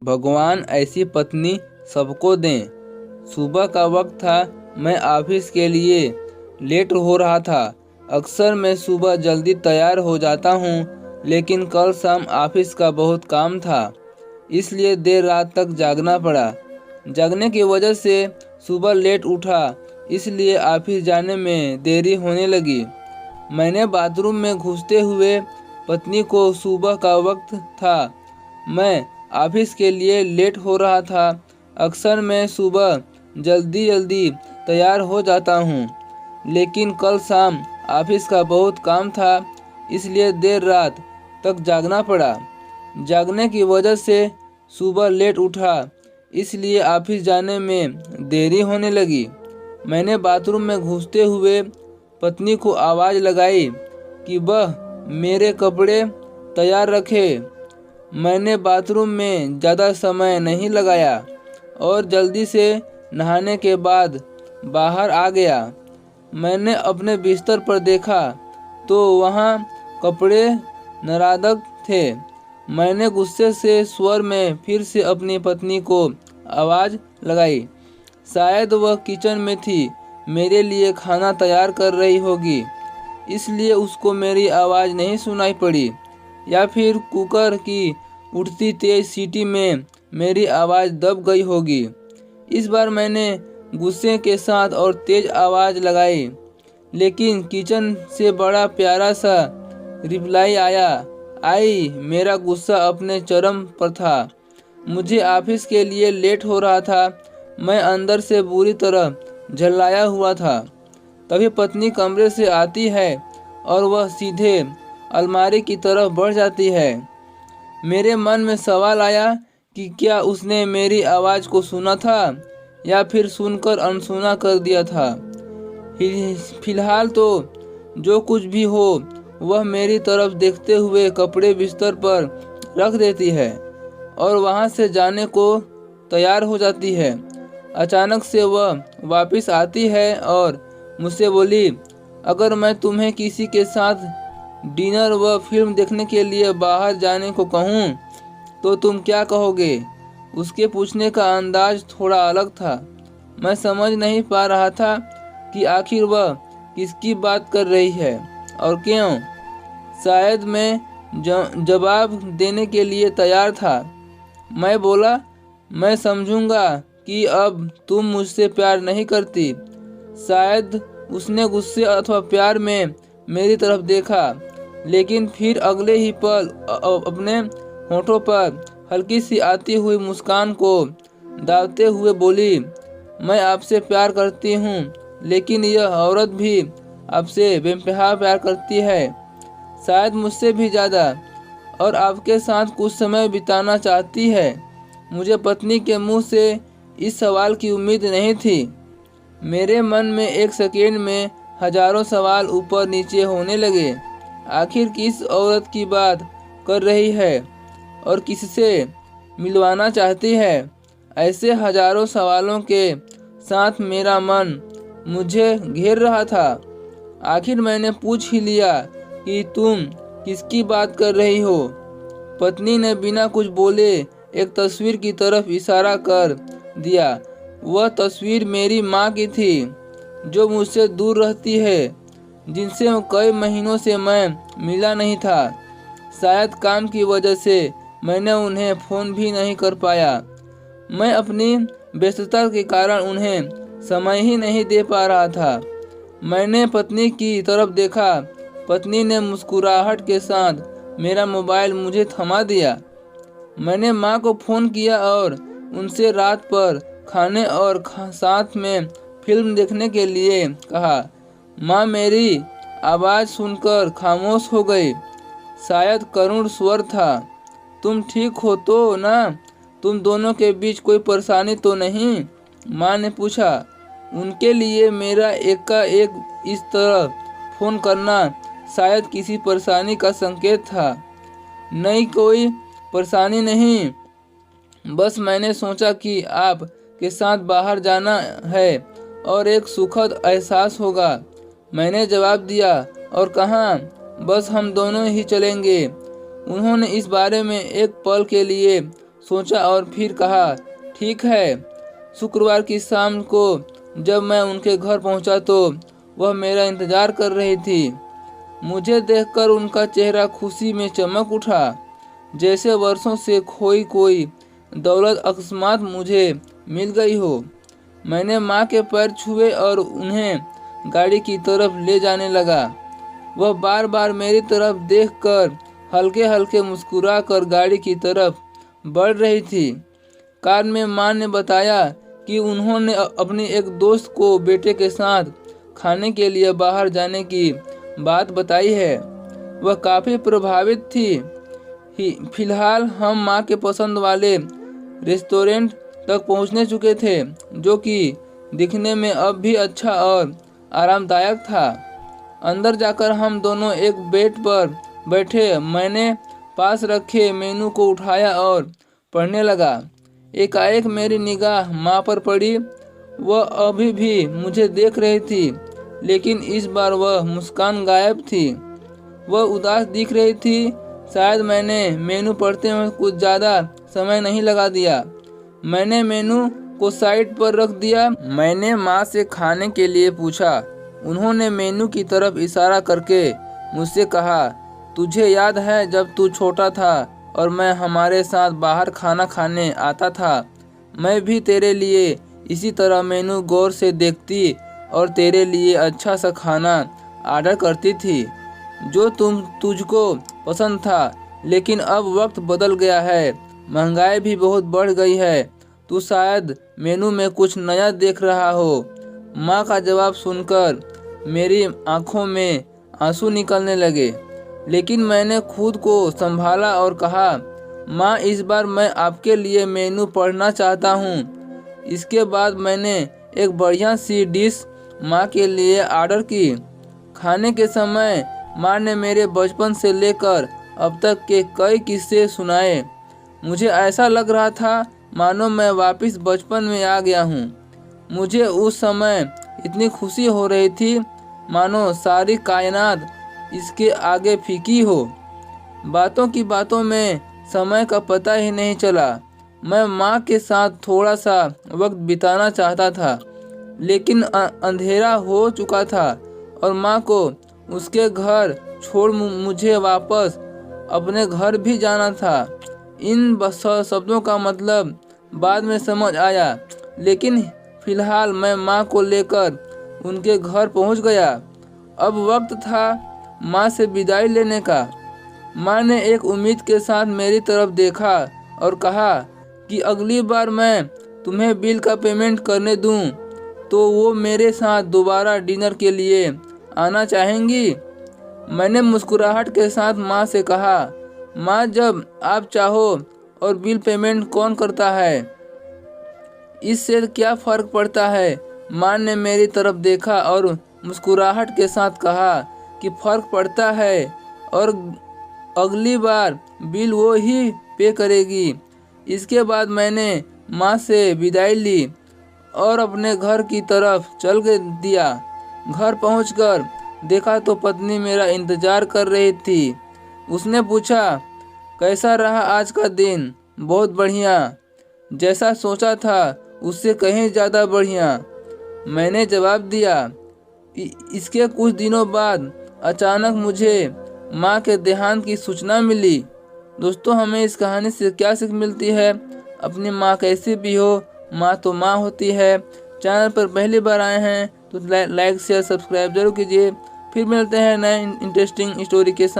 भगवान ऐसी पत्नी सबको दें। सुबह का वक्त था। मैं ऑफिस के लिए लेट हो रहा था। अक्सर मैं सुबह जल्दी तैयार हो जाता हूँ, लेकिन कल शाम ऑफिस का बहुत काम था, इसलिए देर रात तक जागना पड़ा। जागने की वजह से सुबह लेट उठा, इसलिए ऑफिस जाने में देरी होने लगी। मैंने बाथरूम में घुसते हुए पत्नी को सुबह का वक्त था, मैं ऑफिस के लिए लेट हो रहा था। अक्सर मैं सुबह जल्दी जल्दी तैयार हो जाता हूँ, लेकिन कल शाम ऑफिस का बहुत काम था, इसलिए देर रात तक जागना पड़ा। जागने की वजह से सुबह लेट उठा, इसलिए ऑफिस जाने में देरी होने लगी। मैंने बाथरूम में घुसते हुए पत्नी को आवाज़ लगाई कि वह मेरे कपड़े तैयार रखे। मैंने बाथरूम में ज़्यादा समय नहीं लगाया और जल्दी से नहाने के बाद बाहर आ गया। मैंने अपने बिस्तर पर देखा तो वहाँ कपड़े नरादक थे। मैंने गुस्से से स्वर में फिर से अपनी पत्नी को आवाज़ लगाई। शायद वह किचन में थी, मेरे लिए खाना तैयार कर रही होगी, इसलिए उसको मेरी आवाज़ नहीं सुनाई पड़ी, या फिर कुकर की उठती तेज सीटी में मेरी आवाज़ दब गई होगी। इस बार मैंने गुस्से के साथ और तेज आवाज़ लगाई, लेकिन किचन से बड़ा प्यारा सा रिप्लाई आया। मेरा गुस्सा अपने चरम पर था। मुझे ऑफिस के लिए लेट हो रहा था। मैं अंदर से बुरी तरह झल्लाया हुआ था। तभी पत्नी कमरे से आती है और वह सीधे अलमारी की तरफ बढ़ जाती है। मेरे मन में सवाल आया कि क्या उसने मेरी आवाज़ को सुना था या फिर सुनकर अनसुना कर दिया था। फिलहाल तो जो कुछ भी हो, वह मेरी तरफ देखते हुए कपड़े बिस्तर पर रख देती है और वहाँ से जाने को तैयार हो जाती है। अचानक से वह वापस आती है और मुझसे बोली, अगर मैं तुम्हें किसी के साथ डिनर व फिल्म देखने के लिए बाहर जाने को कहूँ तो तुम क्या कहोगे? उसके पूछने का अंदाज थोड़ा अलग था। मैं समझ नहीं पा रहा था कि आखिर वह किसकी बात कर रही है और क्यों। शायद मैं जवाब देने के लिए तैयार था। मैं बोला, मैं समझूंगा कि अब तुम मुझसे प्यार नहीं करती। शायद उसने गुस्से अथवा प्यार में मेरी तरफ देखा, लेकिन फिर अगले ही पल अपने होठों पर हल्की सी आती हुई मुस्कान को दागते हुए बोली, मैं आपसे प्यार करती हूँ, लेकिन यह औरत भी आपसे बेइंतहा प्यार करती है, शायद मुझसे भी ज़्यादा, और आपके साथ कुछ समय बिताना चाहती है। मुझे पत्नी के मुंह से इस सवाल की उम्मीद नहीं थी। मेरे मन में एक सेकेंड में हजारों सवाल ऊपर नीचे होने लगे। आखिर किस औरत की बात कर रही है और किससे मिलवाना चाहती है? ऐसे हजारों सवालों के साथ मेरा मन मुझे घेर रहा था। आखिर मैंने पूछ ही लिया कि तुम किसकी बात कर रही हो? पत्नी ने बिना कुछ बोले एक तस्वीर की तरफ इशारा कर दिया। वह तस्वीर मेरी माँ की थी, जो मुझसे दूर रहती है, जिनसे कई महीनों से मैं मिला नहीं था। शायद काम की वजह से मैंने उन्हें फ़ोन भी नहीं कर पाया। मैं अपनी व्यस्तता के कारण उन्हें समय ही नहीं दे पा रहा था। मैंने पत्नी की तरफ देखा। पत्नी ने मुस्कुराहट के साथ मेरा मोबाइल मुझे थमा दिया। मैंने माँ को फ़ोन किया और उनसे रात पर खाने और साथ में फिल्म देखने के लिए कहा। माँ मेरी आवाज़ सुनकर खामोश हो गई। शायद करुण स्वर था। तुम ठीक हो तो ना? तुम दोनों के बीच कोई परेशानी तो नहीं? माँ ने पूछा। उनके लिए मेरा एकाएक इस तरह फ़ोन करना शायद किसी परेशानी का संकेत था। नहीं, कोई परेशानी नहीं, बस मैंने सोचा कि आप के साथ बाहर जाना है और एक सुखद एहसास होगा। मैंने जवाब दिया। और कहाँ? बस हम दोनों ही चलेंगे। उन्होंने इस बारे में एक पल के लिए सोचा और फिर कहा, ठीक है। शुक्रवार की शाम को जब मैं उनके घर पहुंचा तो वह मेरा इंतजार कर रही थी। मुझे देखकर उनका चेहरा खुशी में चमक उठा, जैसे वर्षों से खोई कोई दौलत अकस्मात मुझे मिल गई हो। मैंने माँ के पैर छुए और उन्हें गाड़ी की तरफ ले जाने लगा। वह बार बार मेरी तरफ देखकर हल्के हल्के मुस्कुरा कर गाड़ी की तरफ बढ़ रही थी। कार में माँ ने बताया कि उन्होंने अपनी एक दोस्त को बेटे के साथ खाने के लिए बाहर जाने की बात बताई है। वह काफ़ी प्रभावित थी। फिलहाल हम माँ के पसंद वाले रेस्टोरेंट तक पहुँचने चुके थे, जो कि दिखने में अब भी अच्छा और आरामदायक था। अंदर जाकर हम दोनों एक बेड पर बैठे। मैंने पास रखे मेनू को उठाया और पढ़ने लगा। एकाएक मेरी निगाह माँ पर पड़ी। वह अभी भी मुझे देख रही थी, लेकिन इस बार वह मुस्कान गायब थी। वह उदास दिख रही थी। शायद मैंने मेनू पढ़ते हुए कुछ ज़्यादा समय नहीं लगा दिया। मैंने मेनू को साइड पर रख दिया। मैंने माँ से खाने के लिए पूछा। उन्होंने मेनू की तरफ इशारा करके मुझसे कहा, तुझे याद है जब तू छोटा था और मैं हमारे साथ बाहर खाना खाने आता था? मैं भी तेरे लिए इसी तरह मेनू गौर से देखती और तेरे लिए अच्छा सा खाना ऑर्डर करती थी, जो तुझको पसंद था। लेकिन अब वक्त बदल गया है, महंगाई भी बहुत बढ़ गई है। तू शायद मेनू में कुछ नया देख रहा हो। माँ का जवाब सुनकर मेरी आंखों में आंसू निकलने लगे, लेकिन मैंने खुद को संभाला और कहा, माँ, इस बार मैं आपके लिए मेनू पढ़ना चाहता हूँ। इसके बाद मैंने एक बढ़िया सी डिश माँ के लिए ऑर्डर की। खाने के समय माँ ने मेरे बचपन से लेकर अब तक के कई किस्से सुनाए। मुझे ऐसा लग रहा था मानो मैं वापस बचपन में आ गया हूँ। मुझे उस समय इतनी खुशी हो रही थी मानो सारी कायनात इसके आगे फीकी हो। बातों की बातों में समय का पता ही नहीं चला। मैं माँ के साथ थोड़ा सा वक्त बिताना चाहता था, लेकिन अंधेरा हो चुका था और माँ को उसके घर छोड़ मुझे वापस अपने घर भी जाना था। इन शब्दों का मतलब बाद में समझ आया, लेकिन फिलहाल मैं माँ को लेकर उनके घर पहुँच गया। अब वक्त था माँ से विदाई लेने का। माँ ने एक उम्मीद के साथ मेरी तरफ देखा और कहा कि अगली बार मैं तुम्हें बिल का पेमेंट करने दूं तो वो मेरे साथ दोबारा डिनर के लिए आना चाहेंगी। मैंने मुस्कुराहट के साथ माँ से कहा, माँ, जब आप चाहो। और बिल पेमेंट कौन करता है, इससे क्या फ़र्क पड़ता है? माँ ने मेरी तरफ देखा और मुस्कुराहट के साथ कहा कि फ़र्क पड़ता है, और अगली बार बिल वो ही पे करेगी। इसके बाद मैंने माँ से विदाई ली और अपने घर की तरफ चल दिया। घर पहुंचकर देखा तो पत्नी मेरा इंतज़ार कर रही थी। उसने पूछा, कैसा रहा आज का दिन? बहुत बढ़िया। जैसा सोचा था उससे कहीं ज़्यादा बढ़िया, मैंने जवाब दिया। इसके कुछ दिनों बाद अचानक मुझे माँ के देहांत की सूचना मिली। दोस्तों, हमें इस कहानी से क्या सीख मिलती है? अपनी माँ कैसी भी हो, माँ तो माँ होती है। चैनल पर पहली बार आए हैं तो लाइक शेयर सब्सक्राइब जरूर कीजिए। फिर मिलते हैं नए इंटरेस्टिंग स्टोरी के साथ।